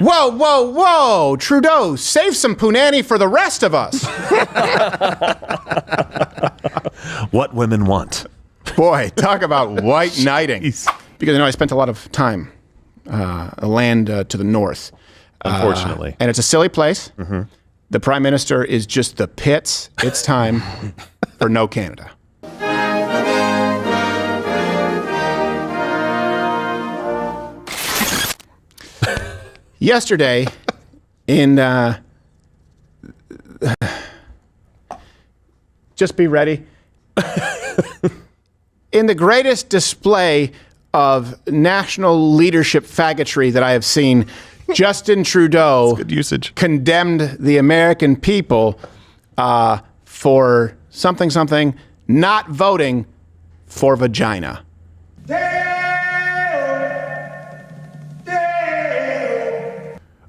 Whoa, whoa, whoa! Trudeau, save some punani for the rest of us. What women want. Boy, talk about white knighting. Because I spent a lot of time land to the north. Unfortunately. And it's a silly place. Mm-hmm. The Prime Minister is just the pits. It's time for No Canada. Yesterday, in just be ready. In the greatest display of national leadership faggotry that I have seen, Justin Trudeau condemned the American people for something, not voting for vagina.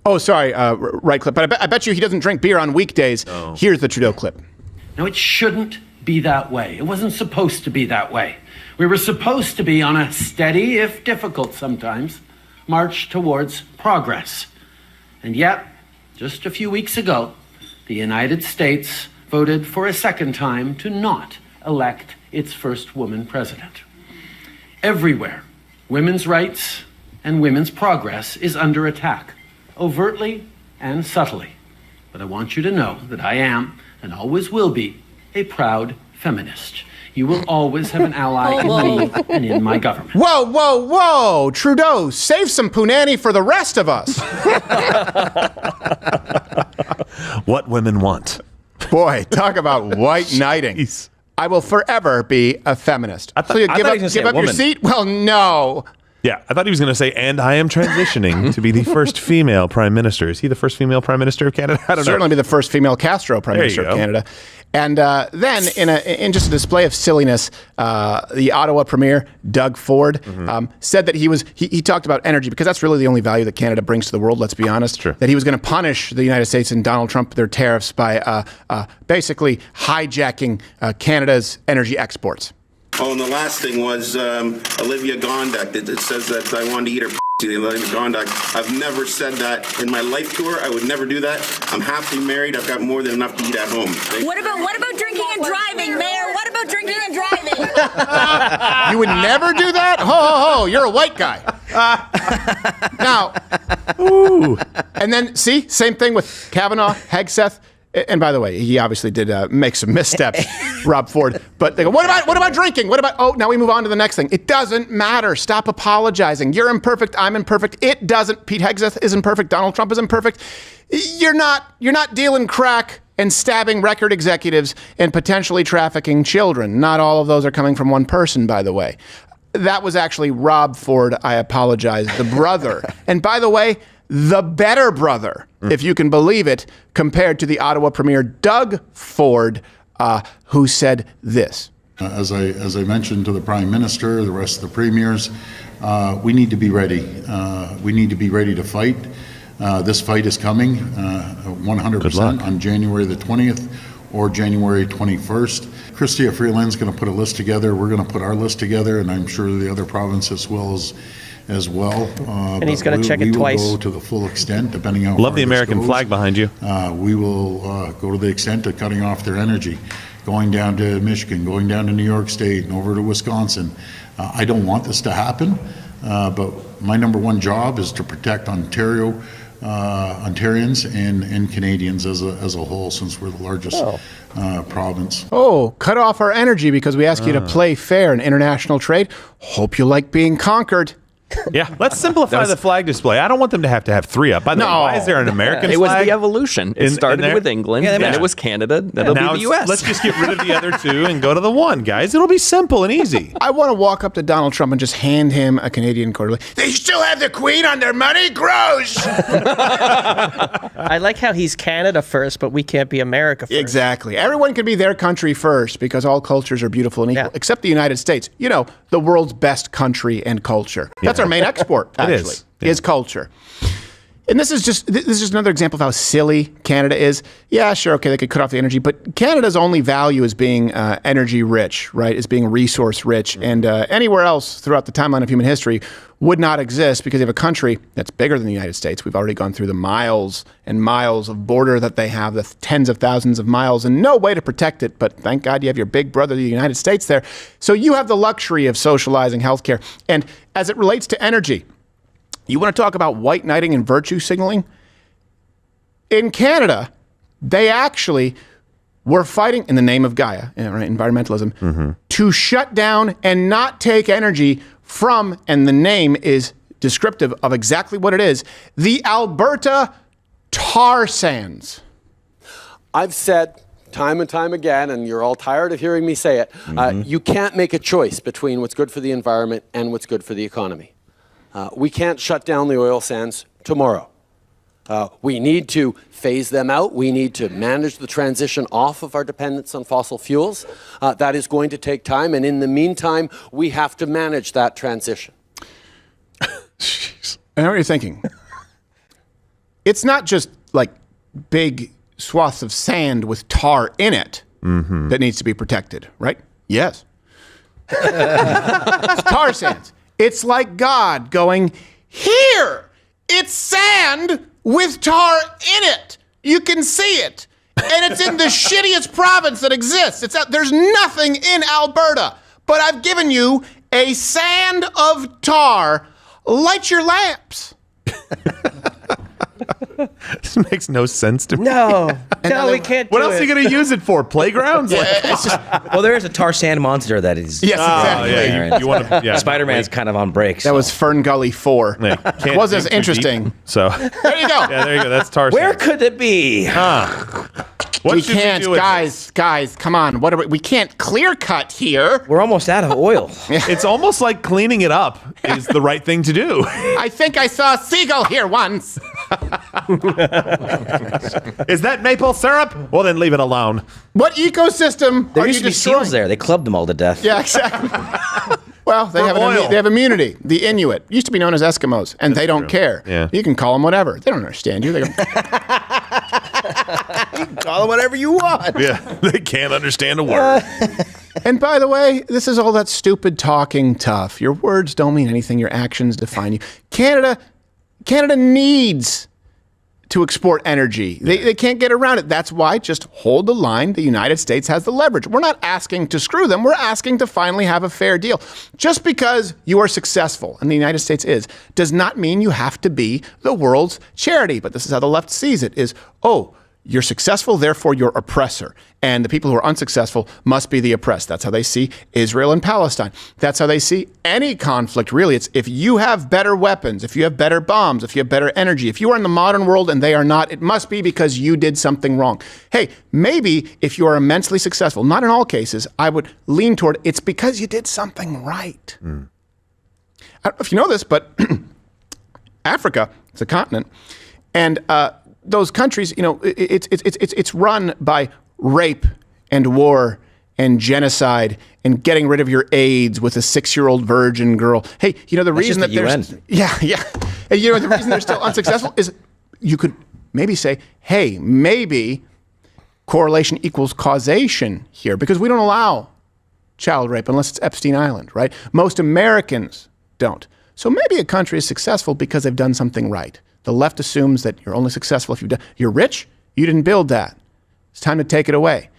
Oh, sorry, right clip. But I bet you he doesn't drink beer on weekdays. Oh. Here's the Trudeau clip. No, it shouldn't be that way. It wasn't supposed to be that way. We were supposed to be on a steady, if difficult sometimes, march towards progress. And yet, just a few weeks ago, the United States voted for a second time to not elect its first woman president. Everywhere, women's rights and women's progress is under attack, overtly and subtly. But I want you to know that I am, and always will be, a proud feminist. You will always have an ally in me and in my government. Whoa, whoa, whoa! Trudeau, save some punani for the rest of us. What women want. Boy, talk about white knighting. I will forever be a feminist. So you give up your seat? Well, no. Yeah, I thought he was going to say, and I am transitioning to be the first female prime minister. Is he the first female prime minister of Canada? I don't know. Certainly be the first female Castro prime minister of Canada. And then, in just a display of silliness, the Ottawa Premier, Doug Ford, said that he talked about energy, because that's really the only value that Canada brings to the world, let's be honest. True. That he was going to punish the United States and Donald Trump, their tariffs, by basically hijacking Canada's energy exports. Oh, and the last thing was Olivia Gondak. It says that I wanted to eat her Olivia Gondak. I've never said that in my life tour. I would never do that. I'm happily married. I've got more than enough to eat at home. What about drinking and driving, Mayor? What about drinking and driving? You would never do that? Ho, ho, ho. You're a white guy. Now, ooh. And then, see, same thing with Kavanaugh, Hegseth. And by the way, he obviously did make some missteps, Rob Ford. But they go, what about drinking? What about, oh, now we move on to the next thing. It doesn't matter. Stop apologizing. You're imperfect. I'm imperfect. It doesn't. Pete Hegseth is imperfect. Donald Trump is imperfect. You're not dealing crack and stabbing record executives and potentially trafficking children. Not all of those are coming from one person, by the way. That was actually Rob Ford. I apologize. The brother. And by the way, the better brother, if you can believe it, compared to the Ottawa Premier, Doug Ford, who said this. As I mentioned to the Prime Minister, the rest of the premiers, we need to be ready. We need to be ready to fight. This fight is coming 100% on January the 20th or January 21st. Chrystia Freeland's going to put a list together. We're going to put our list together, and I'm sure the other provinces will as well. And he's going to check it twice. We will go to the full extent, depending on how Love the American flag behind you. We will go to the extent of cutting off their energy, going down to Michigan, going down to New York State, and over to Wisconsin. I don't want this to happen, but my number one job is to protect Ontarians and Canadians as a whole, since we're the largest province. Oh, cut off our energy because we ask you to play fair in international trade. Hope you like being conquered. Yeah, let's simplify the flag display. I don't want them to have three up. By the way, why is there an American flag? It was the evolution. It started with England, then it was Canada, then it'll be the U.S. Let's just get rid of the other two and go to the one, guys. It'll be simple and easy. I want to walk up to Donald Trump and just hand him a Canadian quarterly. They still have the Queen on their money? Gross! I like how he's Canada first, but we can't be America first. Exactly. Everyone can be their country first because all cultures are beautiful and equal, except the United States. You know, the world's best country and culture. That's our main export, actually, is culture. And this is just another example of how silly Canada is. Yeah, sure, okay, they could cut off the energy, but Canada's only value is being energy rich, right? Is being resource rich, and anywhere else throughout the timeline of human history would not exist because you have a country that's bigger than the United States. We've already gone through the miles and miles of border that they have, the tens of thousands of miles, and no way to protect it. But thank God you have your big brother, the United States, there. So you have the luxury of socializing healthcare. And as it relates to energy, you want to talk about white knighting and virtue signaling? In Canada, they actually were fighting in the name of Gaia, right, environmentalism, to shut down and not take energy from, and the name is descriptive of exactly what it is, the Alberta tar sands. I've said time and time again, and you're all tired of hearing me say it, you can't make a choice between what's good for the environment and what's good for the economy. We can't shut down the oil sands tomorrow. We need to phase them out. We need to manage the transition off of our dependence on fossil fuels. That is going to take time, and in the meantime, we have to manage that transition. Jeez. I know what you're thinking. It's not just like big swaths of sand with tar in it that needs to be protected, right? Yes. It's tar sands. It's like God going, here, it's sand with tar in it. You can see it. And it's in the shittiest province that exists. There's nothing in Alberta. But I've given you a sand of tar. Light your lamps. This makes no sense to me. No, we can't do What else it. are you going to use it for? Playgrounds? Well, there is a tar sand monster that is. Yes, exactly. Yeah, you want to, Spider-Man's kind of on breaks. That was Fern Gully 4. Yeah, It wasn't as interesting. Deep, so There you go. yeah, there you go. That's tar Where sand. could it be? What We should can't, do with guys, come on. We can't clear cut here. We're almost out of oil. It's almost like cleaning it up is the right thing to do. I think I saw a seagull here once. Is that maple syrup? Well, then leave it alone. What ecosystem There are used you to be destroying? seals there. They clubbed them all to death. Yeah, exactly. Well, they have, oil. they have immunity. The Inuit used to be known as Eskimos, and they don't care. Yeah. You can call them whatever. They don't understand you. They go, Call them whatever you want. Yeah, they can't understand a word. and by the way, this is all that stupid talking tough. Your words don't mean anything. Your actions define you. Canada needs to export energy. They can't get around it. That's why just hold the line. The United States has the leverage. We're not asking to screw them. We're asking to finally have a fair deal. Just because you are successful, and the United States is, does not mean you have to be the world's charity. But this is how the left sees it, is, oh, you're successful, therefore you're oppressor. And the people who are unsuccessful must be the oppressed. That's how they see Israel and Palestine. That's how they see any conflict, really. It's if you have better weapons, if you have better bombs, if you have better energy, if you are in the modern world and they are not, it must be because you did something wrong. Hey, maybe if you are immensely successful, not in all cases, I would lean toward it's because you did something right. I don't know if you know this, but Africa is a continent, and those countries, it's run by rape and war and genocide and getting rid of your AIDS with a 6-year-old virgin girl. Hey, the reason that they're and the reason they're still unsuccessful is you could maybe say, hey, maybe correlation equals causation here because we don't allow child rape unless it's Epstein Island, right? Most Americans don't. So maybe a country is successful because they've done something right. The left assumes that you're only successful if you're rich. You didn't build that. It's time to take it away.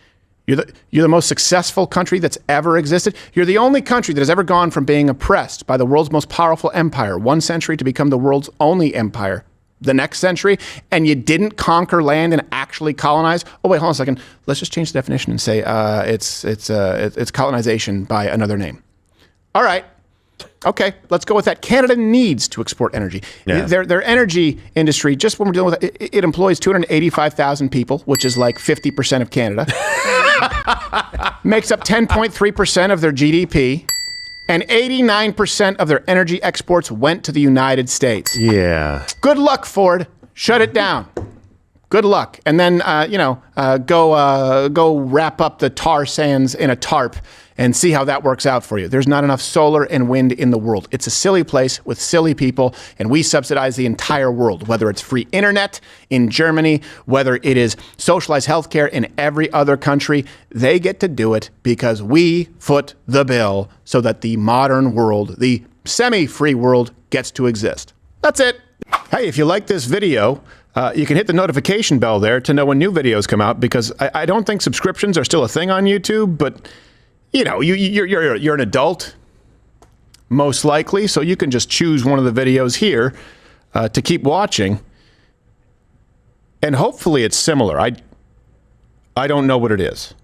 You're the most successful country that's ever existed. You're the only country that has ever gone from being oppressed by the world's most powerful empire, one century, to become the world's only empire the next century, and you didn't conquer land and actually colonize. Oh wait, hold on a second. Let's just change the definition and say it's colonization by another name. All right. Okay, let's go with that. Canada needs to export energy. Yeah. Their energy industry, just when we're dealing with it employs 285,000 people, which is like 50% of Canada. Makes up 10.3% of their GDP. And 89% of their energy exports went to the United States. Yeah. Good luck, Ford. Shut it down. Good luck. And then, go wrap up the tar sands in a tarp and see how that works out for you. There's not enough solar and wind in the world. It's a silly place with silly people, and we subsidize the entire world, whether it's free internet in Germany, whether it is socialized healthcare in every other country. They get to do it because we foot the bill so that the modern world, the semi-free world, gets to exist. That's it. Hey, if you like this video, you can hit the notification bell there to know when new videos come out, because I don't think subscriptions are still a thing on YouTube, but you know, you're an adult, most likely, so you can just choose one of the videos here to keep watching, and hopefully it's similar. I don't know what it is.